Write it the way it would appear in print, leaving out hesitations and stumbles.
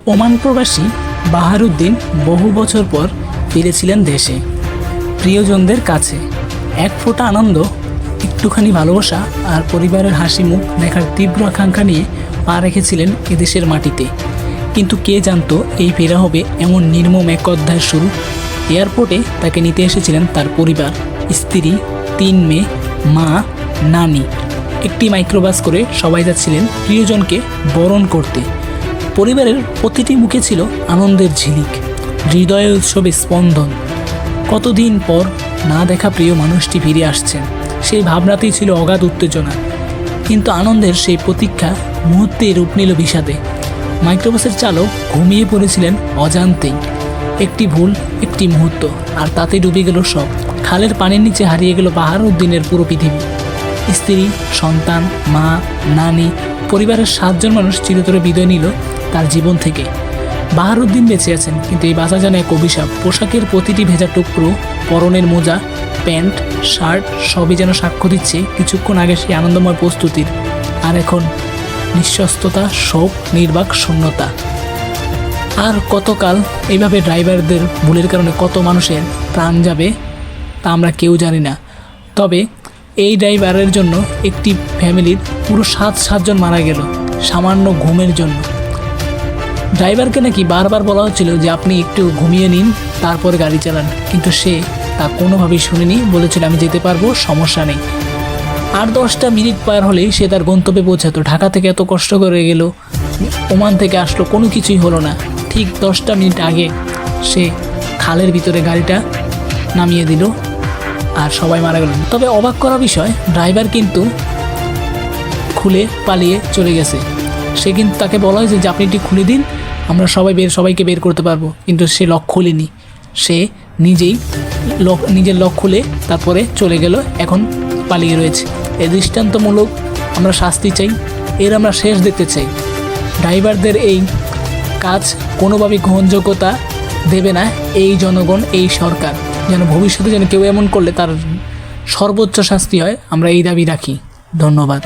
Oman প্রবাসী বাহারুদ্দিন বহু বছর পর ফিরেছিলেন দেশে, প্রিয়জনদের কাছে। এক ফোঁটা আনন্দ, একটুখানি ভালোবাসা আর পরিবারের হাসি মুখ দেখার তীব্র আকাঙ্ক্ষা নিয়ে পা রেখেছিলেন এদেশের মাটিতে। কিন্তু কে জানতো এই ফেরা হবে এমন নির্মম এক অধ্যায়ের শুরু। এয়ারপোর্টে তাকে নিতে এসেছিলেন তার পরিবার, স্ত্রী, 3 মেয়ে, মা, নানি। একটি মাইক্রোবাস করে সবাই যাচ্ছিলেন প্রিয়জনকে বরণ করতে। পরিবারের প্রতিটি মুখে ছিল আনন্দের ঝিলিক, হৃদয়ে উৎসবে স্পন্দন। কতদিন পর না দেখা প্রিয় মানুষটি ফিরে আসছেন, সেই ভাবনাতেই ছিল অগাধ উত্তেজনা। কিন্তু আনন্দের সেই প্রতীক্ষা মুহূর্তে রূপ নিল বিষাদে। মাইক্রোবাসের চালক ঘুমিয়ে পড়েছিলেন অজান্তেই। একটি ভুল, একটি মুহূর্ত, আর তাতে ডুবে গেল সব। খালের পানির নিচে হারিয়ে গেল বাহারুদ্দিনের পুরো পৃথিবী। স্ত্রী, সন্তান, মা, নানি, পরিবারের 7 জন মানুষ চিরতরে বিদায় নিল তার জীবন থেকে। বাহারুদ্দিন বেঁচে আছেন, কিন্তু এই বাঁচা যেন এক অভিশাপ। পোশাকের প্রতিটি ভেজা টুকরো, পরনের মোজা, প্যান্ট, শার্ট সবই যেন সাক্ষ্য দিচ্ছে কিছুক্ষণ আগে সেই আনন্দময় প্রস্তুতির। আর এখন নিঃস্বস্ততা, শোক, নির্বাক শূন্যতা। আর কতকাল এইভাবে ড্রাইভারদের ভুলের কারণে কত মানুষের প্রাণ যাবে তা আমরা কেউ জানি না। তবে এই ড্রাইভারের জন্য একটি ফ্যামিলির পুরো 7 জন মারা গেল সামান্য ঘুমের জন্য। ড্রাইভারকে নাকি বারবার বলা হচ্ছিল যে আপনি একটু ঘুমিয়ে নিন, তারপরে গাড়ি চালান, কিন্তু সে তা কোনোভাবেই শুনেনি। বলেছিল আমি যেতে পারবো, সমস্যা নেই। 8-10টা মিনিট পার হলেই সে তার গন্তব্যে পৌঁছাতো। ঢাকা থেকে এত কষ্ট করে গেল, ওমান থেকে আসলো, কোনো কিছুই হলো না। ঠিক 10টা মিনিট আগে সে খালের ভিতরে গাড়িটা নামিয়ে দিল আর সবাই মারা গেল। তবে অবাক করা বিষয়, ড্রাইভার কিন্তু খুলে পালিয়ে চলে গেছে। সে কিন্তু তাকে বলা হয়েছে যে আপনি এটি খুলে দিন, আমরা সবাইকে বের করতে পারবো, কিন্তু সে লক খুলেনি। সে নিজের লক খুলে তারপরে চলে গেল, এখন পালিয়ে রয়েছে। এই দৃষ্টান্তমূলক আমরা শাস্তি চাই, এর আমরা শেষ দেখতে চাই। ড্রাইভারদের এই কাজ কোনোভাবেই গ্রহণযোগ্যতা দেবে না এই জনগণ, এই সরকার। যেন ভবিষ্যতে যেন কেউ এমন করলে তার সর্বোচ্চ শাস্তি হয়, আমরা এই দাবি রাখি। ধন্যবাদ।